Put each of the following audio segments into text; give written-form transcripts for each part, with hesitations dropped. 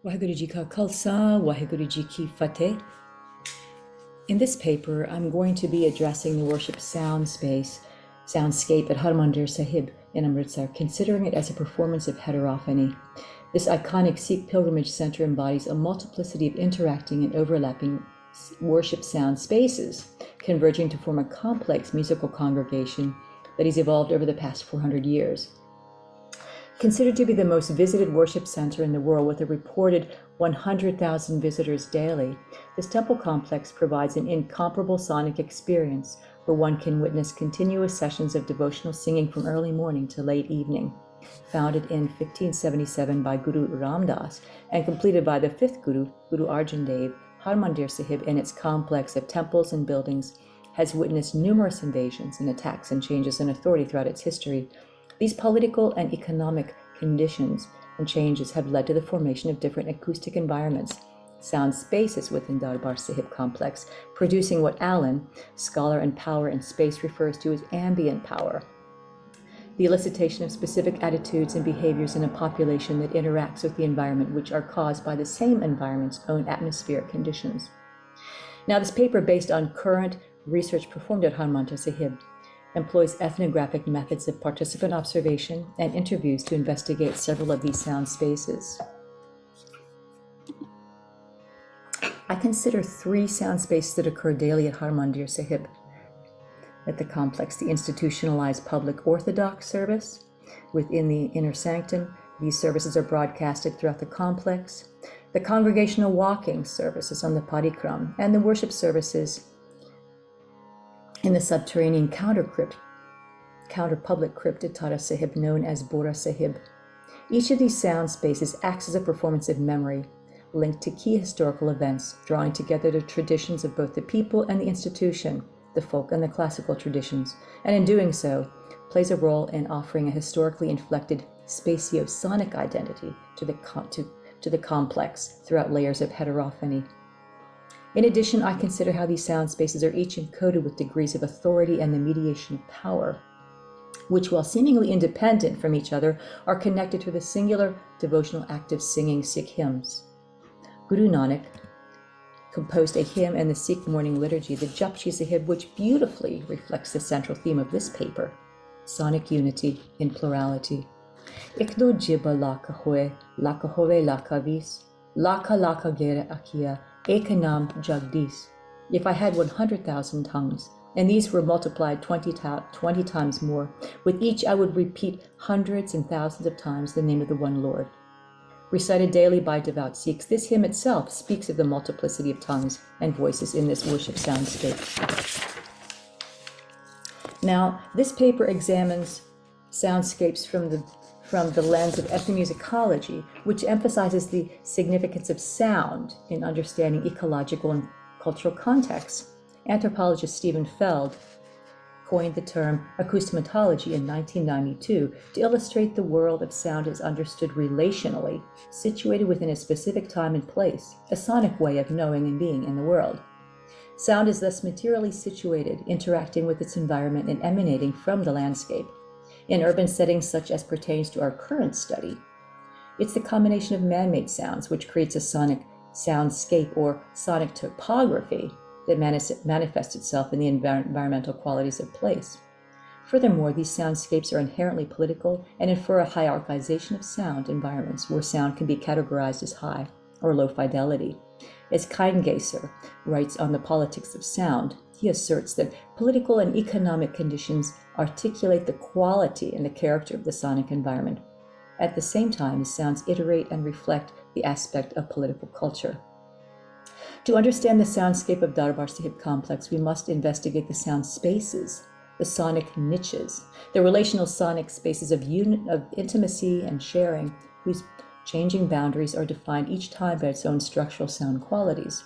Waheguru Ji Ka Khalsa, Waheguru Ji Ki Fateh. In this paper, I'm going to be addressing the worship soundscape at Harmandir Sahib in Amritsar, considering it as a performance of heterophony. This iconic Sikh pilgrimage center embodies a multiplicity of interacting and overlapping worship sound spaces, converging to form a complex musical congregation that has evolved over the past 400 years. Considered to be the most visited worship center in the world with a reported 100,000 visitors daily, this temple complex provides an incomparable sonic experience where one can witness continuous sessions of devotional singing from early morning to late evening. Founded in 1577 by Guru Ram Das and completed by the fifth Guru, Guru Arjan Dev, Harmandir Sahib and its complex of temples and buildings has witnessed numerous invasions and attacks and changes in authority throughout its history. These political and economic conditions and changes have led to the formation of different acoustic environments, sound spaces within Darbar Sahib complex, producing what Allen, scholar in power and space, refers to as ambient power, the elicitation of specific attitudes and behaviors in a population that interacts with the environment, which are caused by the same environment's own atmospheric conditions. Now, this paper, based on current research performed at Harmandir Sahib, employs ethnographic methods of participant observation and interviews to investigate several of these sound spaces. I consider three sound spaces that occur daily at Harmandir Sahib at the complex: the institutionalized public Orthodox service within the inner sanctum. These services are broadcasted throughout the complex. The congregational walking services on the Parikram, and the worship services in the subterranean counter public crypt at Tara Sahib, known as Bora Sahib. Each of these sound spaces acts as a performance of memory, linked to key historical events, drawing together the traditions of both the people and the institution, the folk and the classical traditions, and in doing so, plays a role in offering a historically inflected spatio-sonic identity to the complex throughout layers of heterophony. In addition, I consider how these sound spaces are each encoded with degrees of authority and the mediation of power, which, while seemingly independent from each other, are connected to the singular devotional act of singing Sikh hymns. Guru Nanak composed a hymn in the Sikh morning liturgy, the Japji Sahib, which beautifully reflects the central theme of this paper, sonic unity in plurality. Ikdo jiba laka hoye, laka hove laka vis, laka gera akia, Ekanam Jagdis. If I had 100,000 tongues, and these were multiplied 20 times more, with each I would repeat hundreds and thousands of times the name of the one Lord. Recited daily by devout Sikhs, this hymn itself speaks of the multiplicity of tongues and voices in this worship soundscape. Now, this paper examines soundscapes from the lens of ethnomusicology, which emphasizes the significance of sound in understanding ecological and cultural contexts. Anthropologist Stephen Feld coined the term acoustomatology in 1992 to illustrate the world of sound as understood relationally, situated within a specific time and place, a sonic way of knowing and being in the world. Sound is thus materially situated, interacting with its environment and emanating from the landscape. In urban settings such as pertains to our current study, it's the combination of man-made sounds which creates a sonic soundscape or sonic topography that manifests itself in the environmental qualities of place. Furthermore, these soundscapes are inherently political and infer a hierarchization of sound environments where sound can be categorized as high or low fidelity. As Keingaser writes on the politics of sound, he asserts that political and economic conditions articulate the quality and the character of the sonic environment. At the same time, the sounds iterate and reflect the aspect of political culture. To understand the soundscape of Darbar Sahib complex, we must investigate the sound spaces, the sonic niches, the relational sonic spaces of intimacy and sharing, whose changing boundaries are defined each time by its own structural sound qualities.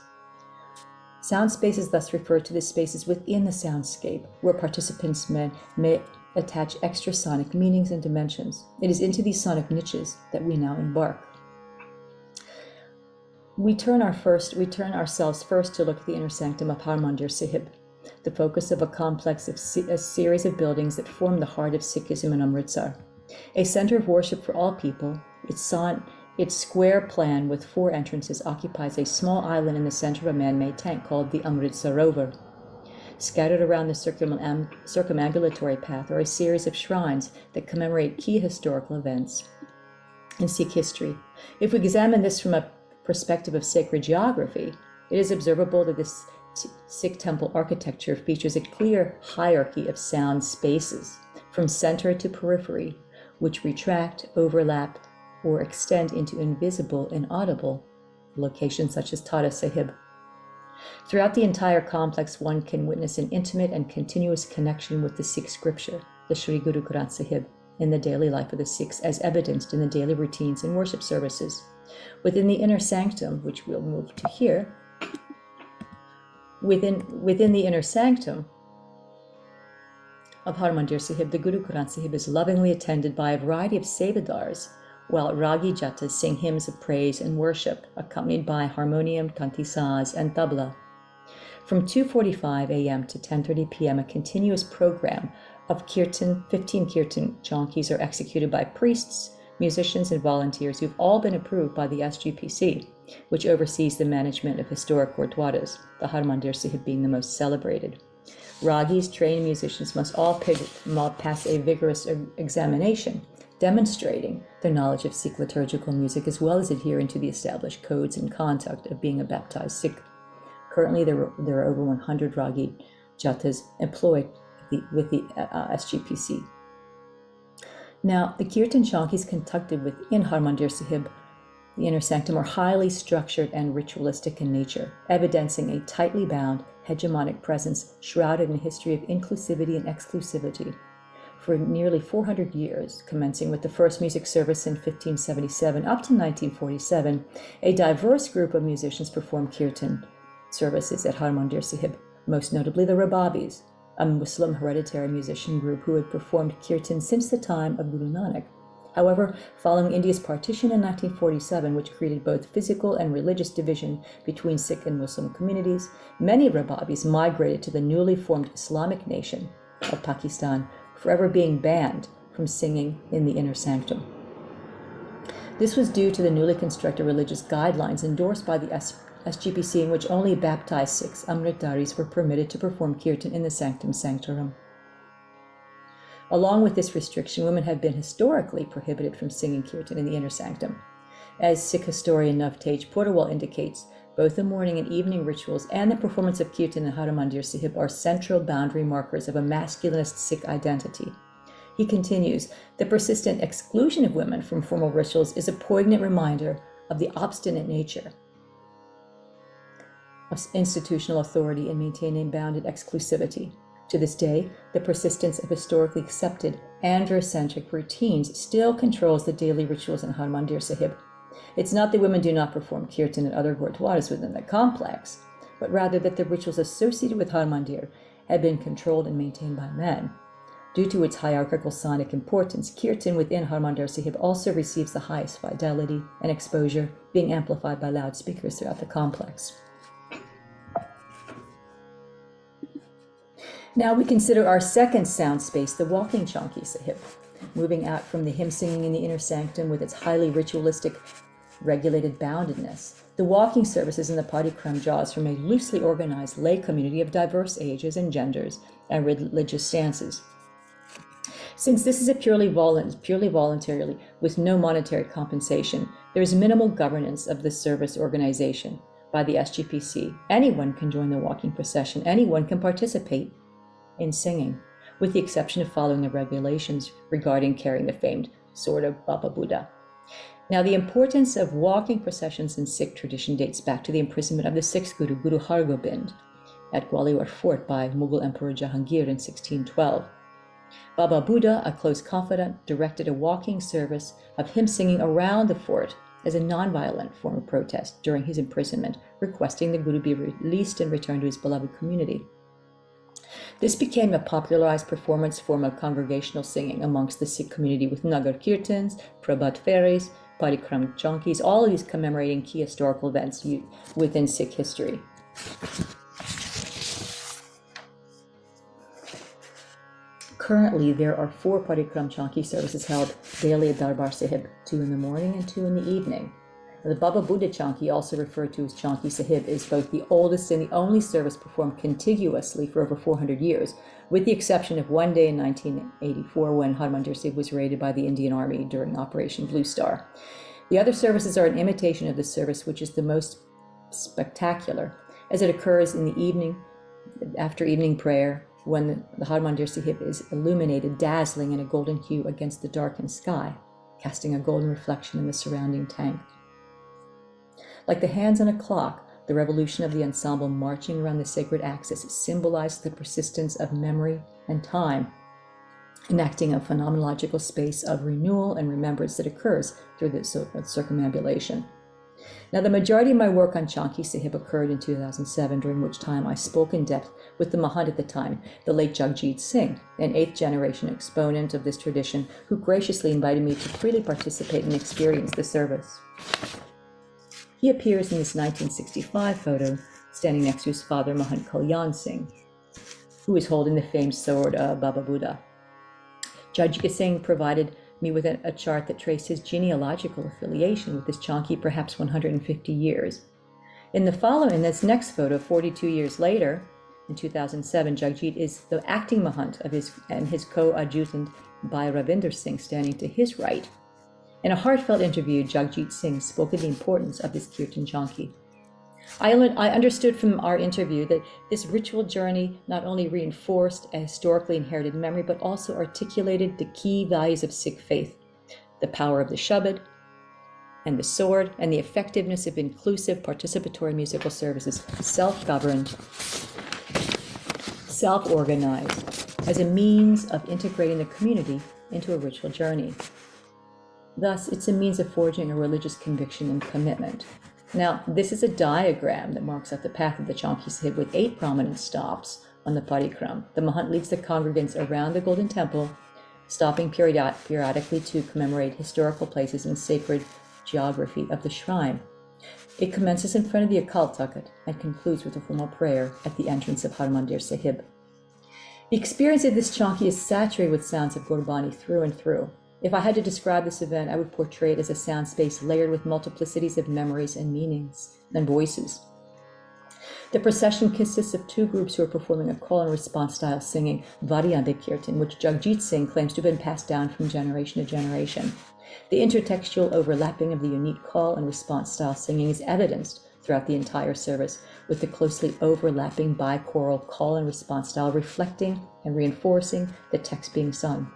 Sound spaces thus refer to the spaces within the soundscape, where participants may attach extra sonic meanings and dimensions. It is into these sonic niches that we now embark. We turn ourselves first to look at the inner sanctum of Harmandir Sahib, the focus of a complex of a series of buildings that form the heart of Sikhism in Amritsar. A center of worship for all people, its Its square plan with 4 entrances occupies a small island in the center of a man-made tank called the Amrit Sarovar. Scattered around the circumambulatory path are a series of shrines that commemorate key historical events in Sikh history. If we examine this from a perspective of sacred geography, it is observable that this Sikh temple architecture features a clear hierarchy of sound spaces, from center to periphery, which retract, overlap, or extend into invisible, inaudible locations such as Tara Sahib. Throughout the entire complex, one can witness an intimate and continuous connection with the Sikh scripture, the Sri Guru Granth Sahib, in the daily life of the Sikhs, as evidenced in the daily routines and worship services. Within the inner sanctum, which we'll move to here, within the inner sanctum of Harmandir Sahib, the Guru Granth Sahib is lovingly attended by a variety of sevadars, while Ragi Jatas sing hymns of praise and worship, accompanied by harmonium, tanti saz, and tabla. From 2:45 a.m. to 10:30 p.m., a continuous program of kirtan, 15 kirtan jhankis are executed by priests, musicians, and volunteers who've all been approved by the SGPC, which oversees the management of historic gurdwaras, the Harmandir Sahib being the most celebrated. Ragis, trained musicians, must all pass a vigorous examination, demonstrating their knowledge of Sikh liturgical music, as well as adhering to the established codes and conduct of being a baptized Sikh. Currently, there are over 100 Ragi Jatas employed with the SGPC. Now, the Kirtan Jhankis conducted within Harmandir Sahib, the inner sanctum, are highly structured and ritualistic in nature, evidencing a tightly bound, hegemonic presence shrouded in a history of inclusivity and exclusivity. For nearly 400 years, commencing with the first music service in 1577 up to 1947, a diverse group of musicians performed kirtan services at Harmandir Sahib, most notably the Rababis, a Muslim hereditary musician group who had performed kirtan since the time of Guru Nanak. However, following India's partition in 1947, which created both physical and religious division between Sikh and Muslim communities, many Rababis migrated to the newly formed Islamic nation of Pakistan, forever being banned from singing in the inner sanctum. This was due to the newly constructed religious guidelines endorsed by the SGPC, in which only baptized Sikhs, Amritdaris, were permitted to perform kirtan in the sanctum sanctorum. Along with this restriction, women have been historically prohibited from singing kirtan in the inner sanctum. As Sikh historian Navtej Purwal indicates, both the morning and evening rituals and the performance of kirtan in Harmandir Sahib are central boundary markers of a masculinist Sikh identity. He continues, the persistent exclusion of women from formal rituals is a poignant reminder of the obstinate nature of institutional authority in maintaining bounded exclusivity. To this day, the persistence of historically accepted androcentric routines still controls the daily rituals in Harmandir Sahib. It's not that women do not perform kirtan and other gurdwaras within the complex, but rather that the rituals associated with Harmandir have been controlled and maintained by men. Due to its hierarchical sonic importance, kirtan within Harmandir Sahib also receives the highest fidelity and exposure, being amplified by loudspeakers throughout the complex. Now we consider our second sound space, the walking Jhanki Sahib. Moving out from the hymn singing in the inner sanctum with its highly ritualistic, regulated boundedness, the walking services in the Parikram jaws from a loosely organized lay community of diverse ages and genders and religious stances. Since this is a purely voluntarily, with no monetary compensation, there is minimal governance of the service organization by the SGPC. Anyone can join the walking procession, anyone can participate in singing, with the exception of following the regulations regarding carrying the famed sword of Baba Buddha. Now, the importance of walking processions in Sikh tradition dates back to the imprisonment of the sixth Guru, Guru Hargobind, at Gwalior Fort by Mughal Emperor Jahangir in 1612. Baba Buddha, a close confidant, directed a walking service of hymn singing around the fort as a non-violent form of protest during his imprisonment, requesting the Guru be released and return to his beloved community. This became a popularized performance form of congregational singing amongst the Sikh community, with Nagar Kirtans, Prabhat Feris, Parikram Jhankis, all of these commemorating key historical events within Sikh history. Currently, there are 4 Parikram Chanki services held daily at Darbar Sahib, 2 in the morning and 2 in the evening. The Baba Buddha Chanki, also referred to as Chanki Sahib, is both the oldest and the only service performed contiguously for over 400 years, with the exception of one day in 1984 when Harmandir Sahib was raided by the Indian Army during Operation Blue Star. The other services are an imitation of this service, which is the most spectacular, as it occurs in the evening, after evening prayer, when the Harmandir Sahib is illuminated, dazzling in a golden hue against the darkened sky, casting a golden reflection in the surrounding tank. Like the hands on a clock, the revolution of the ensemble marching around the sacred axis symbolized the persistence of memory and time, enacting a phenomenological space of renewal and remembrance that occurs through the circumambulation. Now, the majority of my work on Chanki Sahib occurred in 2007, during which time I spoke in depth with the Mahant at the time, the late Jagjit Singh, an 8th generation exponent of this tradition, who graciously invited me to freely participate and experience the service. He appears in this 1965 photo, standing next to his father, Mahant Kalyan Singh, who is holding the famed sword of Baba Buddha. Jagjit Singh provided me with a chart that traced his genealogical affiliation with this Chanki, perhaps 150 years. In this next photo, 42 years later, in 2007, Jagjit is the acting Mahant of his co-adjutant Bhai Ravinder Singh standing to his right. In a heartfelt interview, Jagjit Singh spoke of the importance of this Kirtan Chanki. I understood from our interview that this ritual journey not only reinforced a historically inherited memory, but also articulated the key values of Sikh faith: the power of the Shabad and the sword, and the effectiveness of inclusive participatory musical services, self-governed, self-organized, as a means of integrating the community into a ritual journey. Thus, it's a means of forging a religious conviction and commitment. Now, this is a diagram that marks out the path of the Chanki Sahib with 8 prominent stops on the Parikram. The Mahant leads the congregants around the Golden Temple, stopping periodically to commemorate historical places and sacred geography of the shrine. It commences in front of the occult takat and concludes with a formal prayer at the entrance of Harmandir Sahib. The experience of this Chanki is saturated with sounds of Gurbani through and through. If I had to describe this event, I would portray it as a sound space layered with multiplicities of memories and meanings and voices. The procession consists of 2 groups who are performing a call and response style singing, Variante Kirtan, which Jagjit Singh claims to have been passed down from generation to generation. The intertextual overlapping of the unique call and response style singing is evidenced throughout the entire service, with the closely overlapping bichoral call and response style reflecting and reinforcing the text being sung.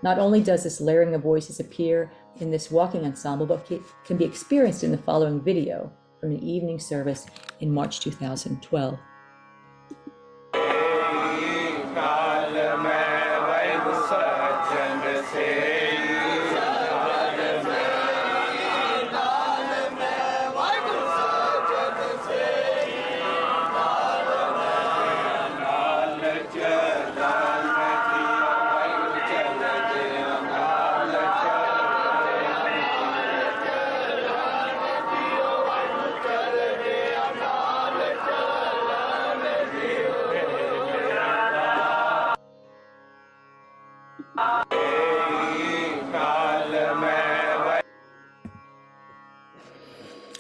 Not only does this layering of voices appear in this walking ensemble, but can be experienced in the following video from an evening service in March 2012.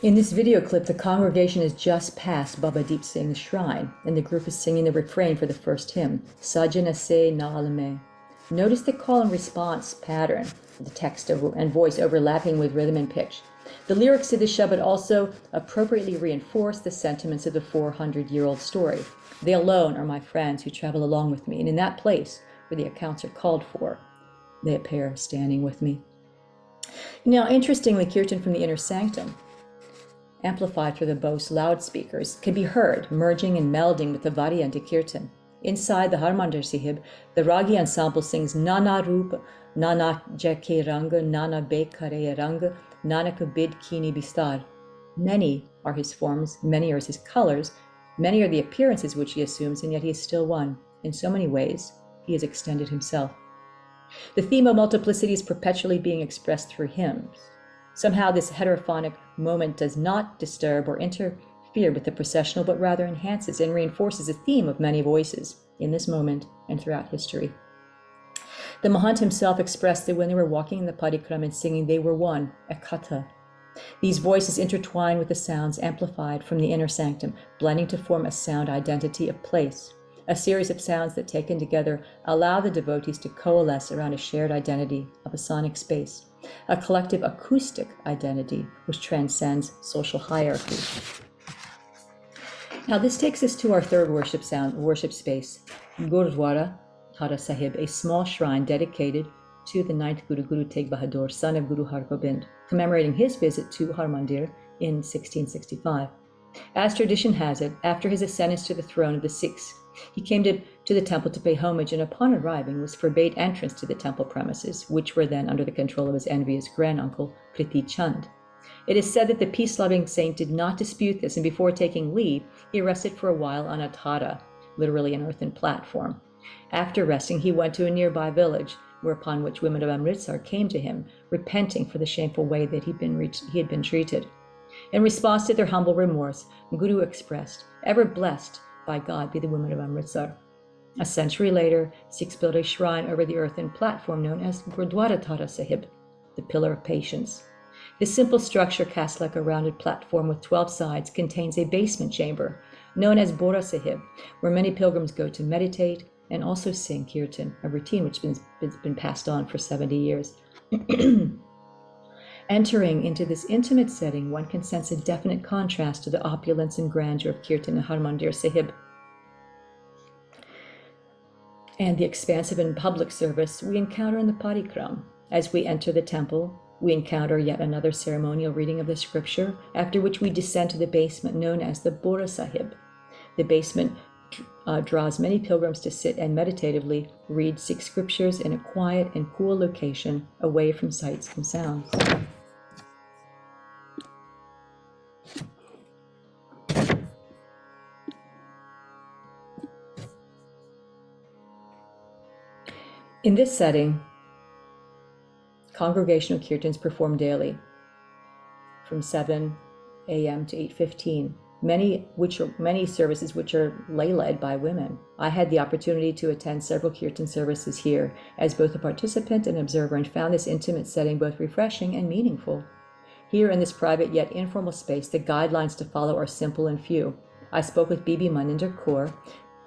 In this video clip, the congregation has just passed Baba Deep Singh's shrine, and the group is singing the refrain for the first hymn, Sajana Se Naal Mein. Notice the call and response pattern, the text and voice overlapping with rhythm and pitch. The lyrics to the Shabad also appropriately reinforce the sentiments of the 400-year-old story. They alone are my friends who travel along with me, and in that place where the accounts are called for, they appear standing with me. Now, interestingly, Kirtan from the inner sanctum, amplified through the Bose loudspeakers, can be heard merging and melding with the Variante Kirtan. Inside the Harmandir Sahib, the Ragi ensemble sings Nana Rup, Nana Jake Rang, Nana Be Kare Rang, Nanak Bid Kini Bistar. Many are his forms, many are his colors, many are the appearances which he assumes, and yet he is still one. In so many ways, he has extended himself. The theme of multiplicity is perpetually being expressed through hymns. Somehow this heterophonic moment does not disturb or interfere with the processional, but rather enhances and reinforces a theme of many voices in this moment and throughout history. The Mahant himself expressed that when they were walking in the parikram and singing, they were one, a katha. These voices intertwine with the sounds amplified from the inner sanctum, blending to form a sound identity of place, a series of sounds that taken together allow the devotees to coalesce around a shared identity of a sonic space, a collective acoustic identity which transcends social hierarchy. Now this takes us to our third worship space, Gurdwara Tara Sahib, a small shrine dedicated to the ninth Guru, Guru Tegh Bahadur, son of Guru Har Gobind, commemorating his visit to Harmandir in 1665. As tradition has it, after his ascendance to the throne of the Sikhs, he came to the temple to pay homage, and upon arriving was forbade entrance to the temple premises, which were then under the control of his envious granduncle, Priti Chand. It is said that the peace-loving saint did not dispute this, and before taking leave, he rested for a while on a tada, literally an earthen platform. After resting, he went to a nearby village, whereupon which women of Amritsar came to him, repenting for the shameful way that he had been treated. In response to their humble remorse, Guru expressed, "Ever blessed by God be the women of Amritsar." A century later, Sikhs built a shrine over the earthen platform known as Gurdwara Tara Sahib, the Pillar of Patience. This simple structure, cast like a rounded platform with 12 sides, contains a basement chamber known as Bora Sahib, where many pilgrims go to meditate and also sing kirtan, a routine which has been passed on for 70 years. Entering into this intimate setting, one can sense a definite contrast to the opulence and grandeur of kirtan in Harmandir Sahib. And the expansive and public service we encounter in the parikram. As we enter the temple, we encounter yet another ceremonial reading of the scripture, after which we descend to the basement known as the Bora Sahib. The basement draws many pilgrims to sit and meditatively read Sikh scriptures in a quiet and cool location away from sights and sounds. In this setting, congregational kirtans perform daily from 7 a.m. to 8:15. Many services which are lay-led by women. I had the opportunity to attend several kirtan services here as both a participant and observer, and found this intimate setting both refreshing and meaningful. Here in this private yet informal space, the guidelines to follow are simple and few. I spoke with Bibi Maninder Kaur,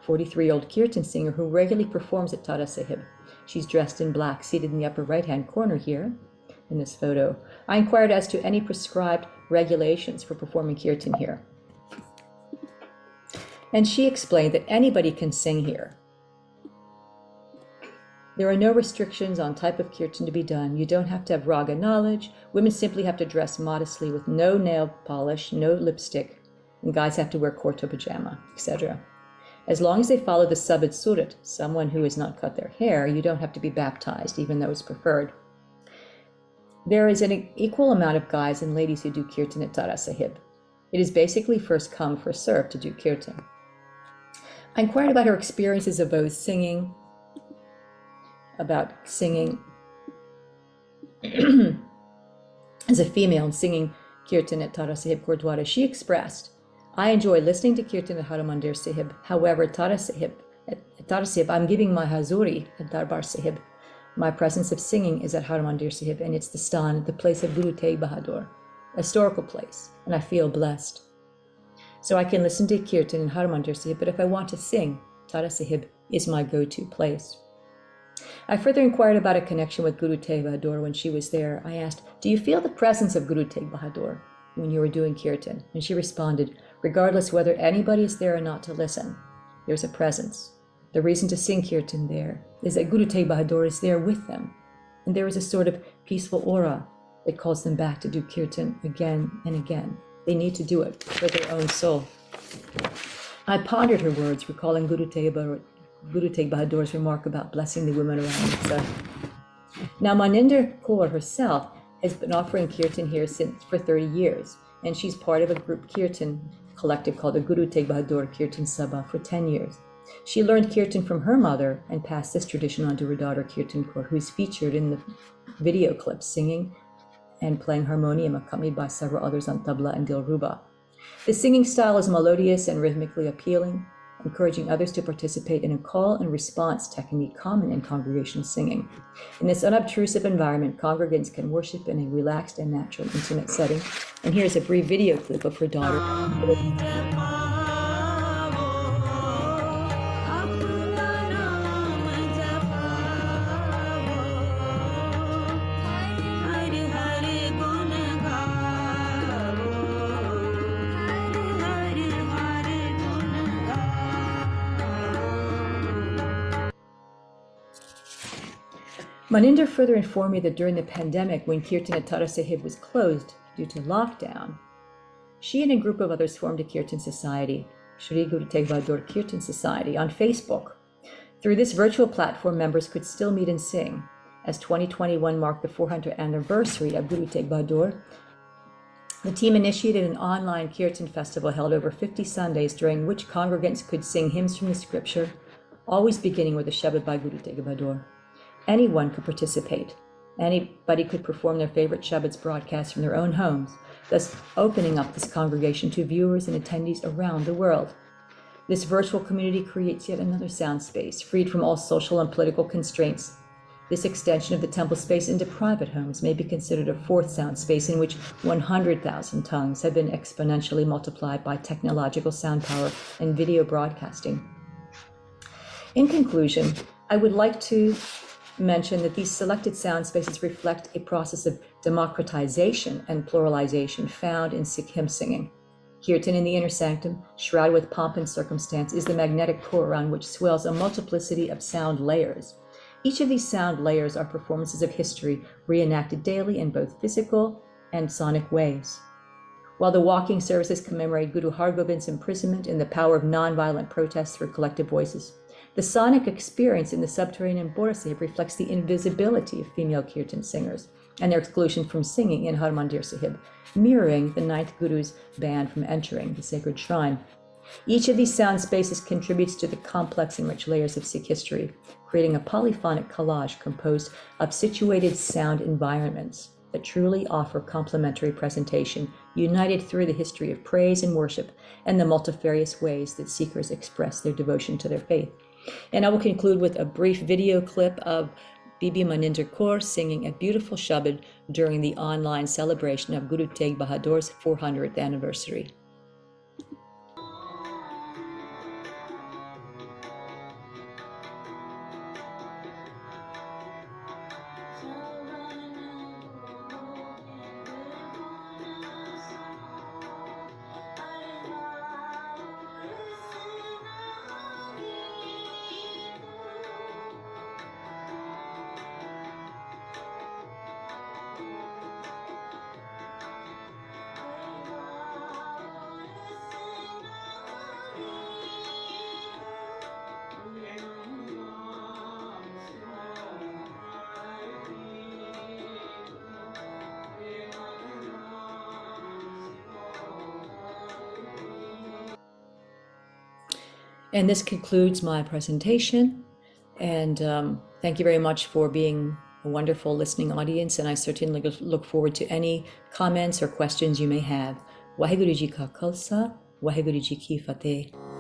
43-year-old kirtan singer who regularly performs at Tara Sahib. She's dressed in black, seated in the upper right-hand corner here in this photo. I inquired as to any prescribed regulations for performing kirtan here. And she explained that anybody can sing here. There are no restrictions on type of kirtan to be done. You don't have to have raga knowledge. Women simply have to dress modestly with no nail polish, no lipstick, and guys have to wear kurta pajama, etc. As long as they follow the Sabit Surat, someone who has not cut their hair, you don't have to be baptized, even though it's preferred. There is an equal amount of guys and ladies who do kirtan at Tara Sahib. It is basically first come, first served to do kirtan. I inquired about her experiences of both singing as a female and singing kirtan at Tara Sahib Gurdwara. She expressed, "I enjoy listening to kirtan at Harmandir Sahib. However, at Tara Sahib, I'm giving my hazuri at Darbar Sahib. My presence of singing is at Harmandir Sahib, and it's the stan, the place of Guru Tegh Bahadur, a historical place, and I feel blessed. So I can listen to kirtan in Harmandir Sahib, but if I want to sing, Tara Sahib is my go-to place." I further inquired about a connection with Guru Tegh Bahadur when she was there. I asked, "Do you feel the presence of Guru Tegh Bahadur when you were doing kirtan?" And she responded, "Regardless whether anybody is there or not to listen, there's a presence. The reason to sing kirtan there is that Guru Tegh Bahadur is there with them, and there is a sort of peaceful aura that calls them back to do kirtan again and again. They need to do it for their own soul." I pondered her words, recalling Guru Tegh Bahadur's remark about blessing the women around himself. Now, Maninder Kaur herself has been offering kirtan here for 30 years, and she's part of a group kirtan collective called the Guru Tegh Bahadur Kirtan Sabha for 10 years. She learned kirtan from her mother and passed this tradition on to her daughter Kirtan Kaur, who is featured in the video clips singing and playing harmonium, accompanied by several others on tabla and dilruba. The singing style is melodious and rhythmically appealing, encouraging others to participate in a call and response technique common in congregational singing. In this unobtrusive environment, congregants can worship in a relaxed and natural, intimate setting. And here's a brief video clip of her daughter. Maninder further informed me that during the pandemic, when Kirtan at Tara Sahib was closed due to lockdown, she and a group of others formed a Kirtan society, Shri Guru Tegh Bahadur Kirtan Society, on Facebook. Through this virtual platform, members could still meet and sing. As 2021 marked the 400th anniversary of Guru Tegh Bahadur, the team initiated an online Kirtan festival held over 50 Sundays, during which congregants could sing hymns from the scripture, always beginning with a Shabad by Guru Tegh Bahadur. Anyone could participate. Anybody could perform their favorite Shabads broadcast from their own homes, thus opening up this congregation to viewers and attendees around the world. This virtual community creates yet another sound space, freed from all social and political constraints. This extension of the temple space into private homes may be considered a fourth sound space in which 100,000 tongues have been exponentially multiplied by technological sound power and video broadcasting. In conclusion, I would like to mention that these selected sound spaces reflect a process of democratization and pluralization found in Sikh hymn singing. Kirtan in the inner sanctum, shrouded with pomp and circumstance, is the magnetic core around which swells a multiplicity of sound layers. Each of these sound layers are performances of history reenacted daily in both physical and sonic ways. While the walking services commemorate Guru Hargobind's imprisonment and the power of nonviolent protest through collective voices, the sonic experience in the subterranean Bora Sahib reflects the invisibility of female Kirtan singers and their exclusion from singing in Harmandir Sahib, mirroring the ninth Guru's ban from entering the sacred shrine. Each of these sound spaces contributes to the complex and rich layers of Sikh history, creating a polyphonic collage composed of situated sound environments that truly offer complementary presentation, united through the history of praise and worship and the multifarious ways that seekers express their devotion to their faith. And I will conclude with a brief video clip of Bibi Maninder Kaur singing a beautiful Shabad during the online celebration of Guru Tegh Bahadur's 400th anniversary. And this concludes my presentation. And thank you very much for being a wonderful listening audience. And I certainly look forward to any comments or questions you may have. Waheguru Ji Ka Khalsa, Waheguru Ji Ki Fateh.